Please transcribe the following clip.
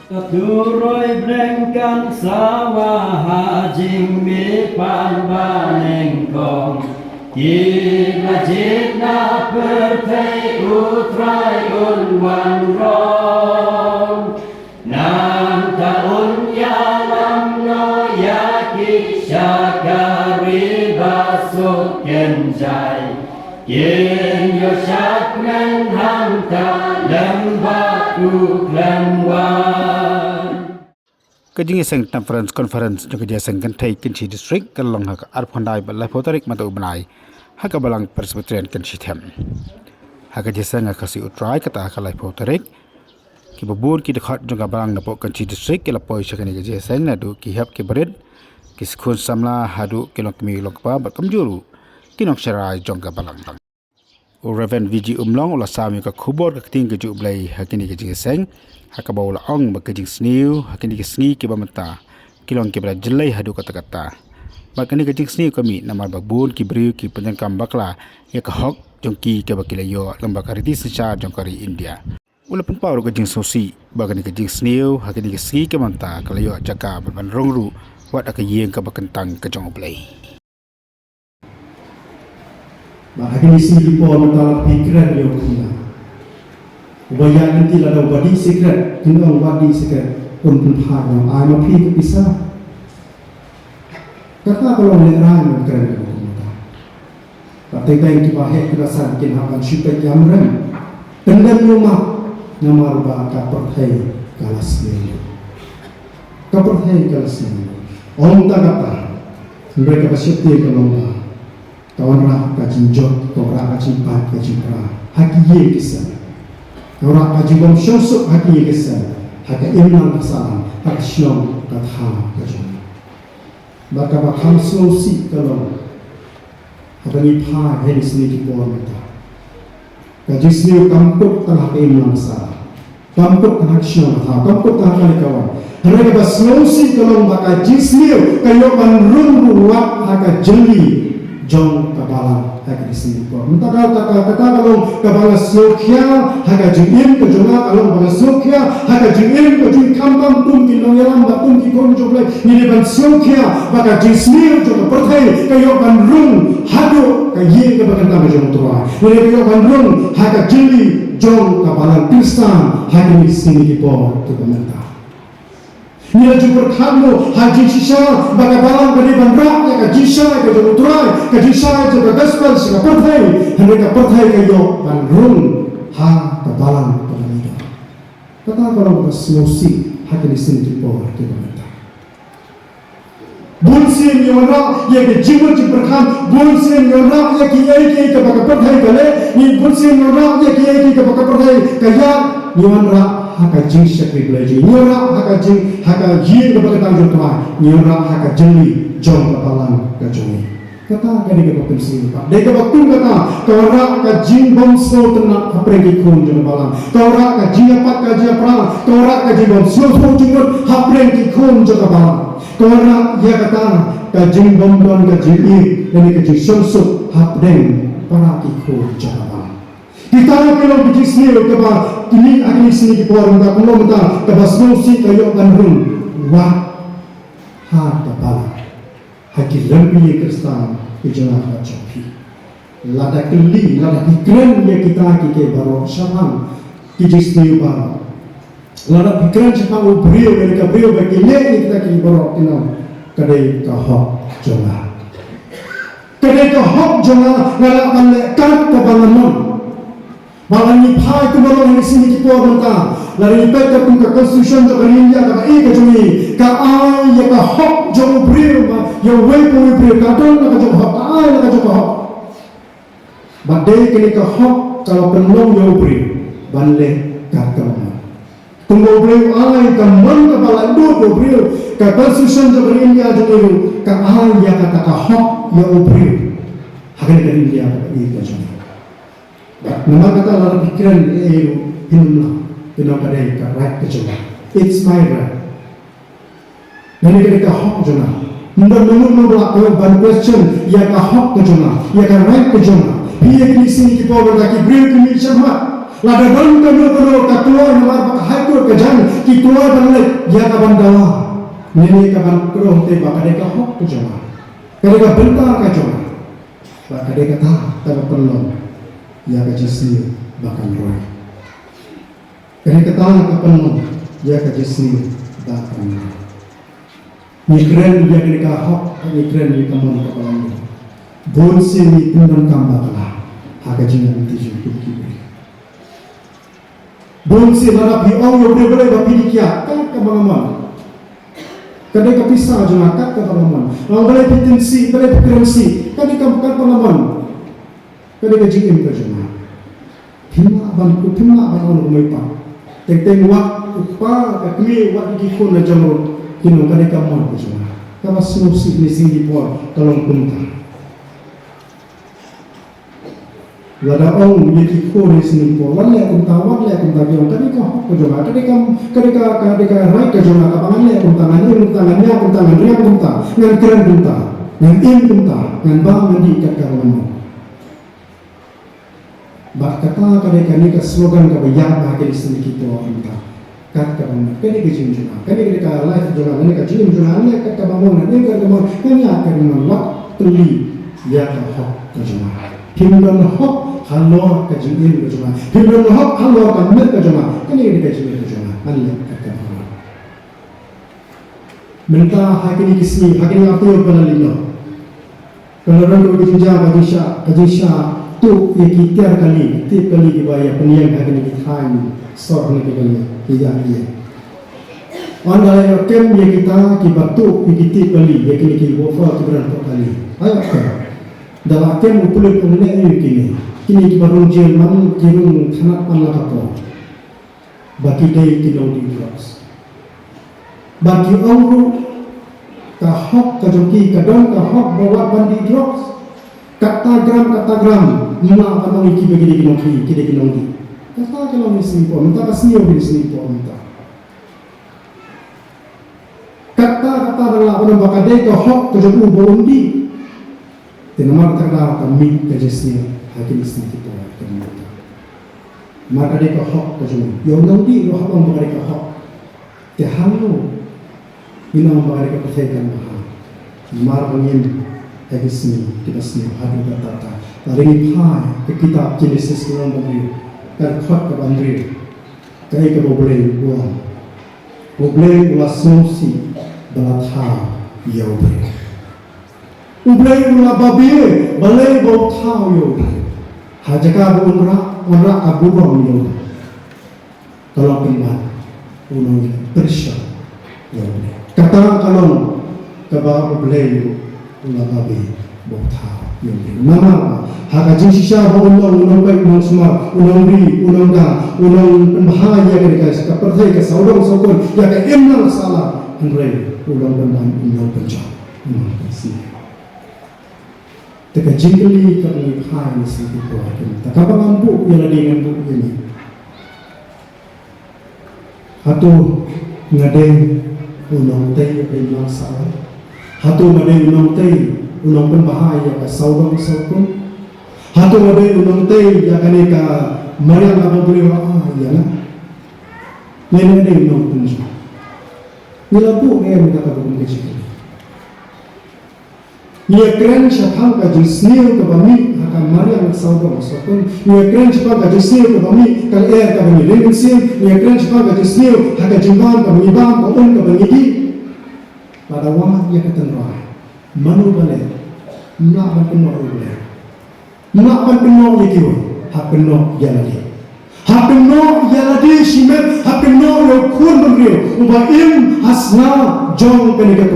Keturoi brengkan sawah jing mi panbaneng kong Kila jitna pertai utrai unwan rong Nang taun yalam no yaki syakari basuk kenjai Yen yo syak men hangta lembatu klemwan Kajing iseng conference jo kerja seng kan thai kinchi district kan long hak arphandai balai potarik mata ubnai hak balang presbyterian kinchi them hak jiseng akasi utrai kata kalai potarik ki babur ki dekhat jo balang napo kinchi district kila poi sakani kerja seng nadu ki hap ki berid ki skun samla hadu kilok mi lokpa bakamjuru kinok sharai jong balang bang Reverend VG Umlong ulah sami ka khubor ka ting ke ju blai hakini ke seng hakabau la ong ba ke sniu hakini ke sngi ke bamata kilong ke bra jelai hadu kata-kata bakani ke sniu kami namar babun ki briu ki penyangkam bakla ya ka hok jongki ke bakilayo lamba kariti secha jongkari India ulah pun pau ke sosi bakani ke sniu hakini ke sngi ke manta kalayo jaka ban rongru wat ka yeng ka bakentang ke jong blai Maka ini sini po mentala pikiran yo kina. Ubaya nanti lada ubadi secret, kena ubadi secret pun phar yo ai ma phi ke bisa. Kata kalau le ran keren ko kita. Patai tai ki bahe kita san kin hakan syutai jamran. Tendang rumah namar ba ka perthai kalas ni. Ka perthai kalas ni. Om ta kata mereka bersyukur kalau kawan rak kacing jot, kawan rak kacing pat, kacing pra, haki ye kisah. Kawan rak kacing bom syosok haki ye kisah. Haki imam kasalan, haki syom katha kacing. Maka bakal slosi kalau haki ni pha heli sini kipor mata. Kacing sini kampuk tanah imam kasalan, kampuk tanah syom katha, kampuk tanah kali kawan. Mereka berslosi kalau bakal jisliu kayo manrung ruak haki jeli. Jong kabalang haka disini ko. Mentaka kata kalau kabala sokya haka jingin ke jonga kalau kabala sokya haka jingin ke jing kampam tum ki nongelam batum ki kon joble ni ban sokya baka jismir jo perthai kayo ban rung hado kaye ke bakan ta jong tua. Ni kayo ban rung haka jili jong kabalang Kristan haka disini ki po to komenta. Nila jumur kamu haji sisa baka balang kani bandrak ya kaji sisa ke jumur turai kaji sisa ke gospel sika perthai hendak perthai kayo bandrung ha kabalang penganida kata kalau berselusi hati di sini dipor ke pemerintah bunsin yona ya ke jumur jumurkan bunsin yona ya ke baka perthai kale ni bunsin yona ya ke baka perthai kaya yona haka jing syakri belajar nyora haka jing haka jing kepada tanggung jawab nyora haka jeli jom kepalang kacungi kata kali ke bakun sini pak deka bakun kata kora haka jing bomso tenak hapreng kun jom kepalang kora haka jing apat kaji perang kora haka jing bomso jumur hapreng kun jom kepalang kora ya kata ka jing bombon ka jing i dan ka jing sonsuk hapreng para kun jom kepalang kita kalau bikin sendiri keba ini akan sini di bawah rendah kalau kita keba snosi kayu bandung wah ha kepala haki lempi Kristan kejalan kacapi lada keli lada pikiran yang kita kike baru syaham kije sendiri baru lada pikiran cepat ubrio dari kabrio bagi lek kita kike baru kenal kedai kahok jola kedai kahok jola lada panlekan kebanganan Malang ni pai tu malang di sini kita orang lari peta pun ke constitution tu India ka ke jumi ka ai ya ka hok jom brio ya we ko brio ka don ka jom hok ai ka jom hok badai kini ka hok kalau penolong ya brio banle ka kamu tunggu brio ai ka man ka balando do brio ka constitution tu India jumi ka ai ya ka hok ya brio hakan ka India ka jumi nama kata dalam pikiran pinumlah pinakadai ka right ke jona it's my right nani ka hok jona nda menurut kalau ban question ya ka hok ke jona ya ka right ke jona piye kini sini ki power ka ki bring ki mission ma Lada ban kanu ka keluar nomor bak haikut ke jang ki keluar balik ya ka bandawa. Nini ka ban kro te bak ka hok tu jama. Kade ka bentar ka jama. Bak kade ka ta pelong ya ka jesi bakan roy. Kade ka ta ka pelong ya ka jesi bakan roy. Ni kren ya kade ka hok ni kren ni kamon ka balang. Bon se ni tindon kamba kala. Haga jingan ti ju ki. Bon se lara bi au yo bre ba pi kia kan ka bangaman. Kadai ka pisah juna kat ka bangaman. Lang balai potensi, balai currency, kadai ka kat bangaman. Kadai ka jingim ka juna. Pima ban on mai pa. Teng wak upa ka kmi wak ki ko na jamro kino kadai ka mon ka juna. Ka masno si ni singi po tolong punta. Lada ong yeki kore sini po wale kunta biong kadi ka hok joma kadi ka right ka joma ka pangan kunta ngan riang kunta ngan keren kunta ngan im kunta ngan ba mandi ka kawan ba kata kadi ka slogan ka bayar ba kadi sini kita kunta kat ka bangun kadi ka jim joma kadi ka life joma kadi ka jim joma ne ka bangun ne ka bangun kanya ka bangun wak tuli ya ka hok ka joma Himdan hok halor ka jingin ka joma. Himdan hok halor ka mer ka joma. Kani ka jingin ka joma. Anle ka ka. Menta hakini kisni hakini atur panalino. Kalau orang ko jinja kadisha tu ye kitar kali di baya peniang hakini kithan sor ne kali iya. Anda yang kem ye kita ki batu ki kali ye ki wofa ki beran kali. Ayo ka. Dalam kem upulip umne kini ki barung jil man kirung thanak panla kapo baki dei kilong di drugs baki orang ka hok ka joki ka dong ka hok bawa bandi drugs kata gram muna kanong iki bagi kinong di kata kalong isni po minta kasniyo bin isni po minta kata bala kanong baka dei ka hok ka joki undi Tinamar terdapat kami kejesnya hakim isni kita kemudian. Maka dia kehok kejum. Yang nanti roh abang mereka hok. Tehanu ina mereka percayaan mahal. Mar angin hakim kita sini hadir bertata. Lalu pai kitab Genesis kurang beri. Terkhot ke bandri. Kaya ke boleh buang. Boleh ulasnosi belatha yaubre. Ublay mula babi, balay bau tau yo. Hajaka bu unra abu bau yo. Kalau penbat, unong persya yo. Kata kalau kaba ublay mula babi bau tau yo. Nama haka jinsisya bau unong baik unong semar, unong ri, unong da, unong bahaya ketika seperti ke saudong sokon, ya ke emnal salah, henry unong penban unong pencah, unong pensih. Teka jingkali kami hai nasi kita kita kapan bu yang ada dengan bu ini hatu ngadeng unong teh yang salah hatu ngadeng unong teh unong berbahaya ke saudang sokun hatu ngadeng unong teh yang kaneka mariam apa boleh ya lah lain ngadeng unong punca nila bu yang kata bu kecil Ia keren siapa ka jisniu ka bami akan Maryam saudara sokon ia keren siapa ka jisniu ka bami kal ka bami lensin ia keren siapa ka jisniu haka jimban ka bami bam ka ka bami di pada wah ia ketenra manu bale nak ban penuh bale nak ban penuh ikiwa hak penuh jaladi hak penuh jaladi simet hak penuh yo kun bamrio uba im hasna jong penega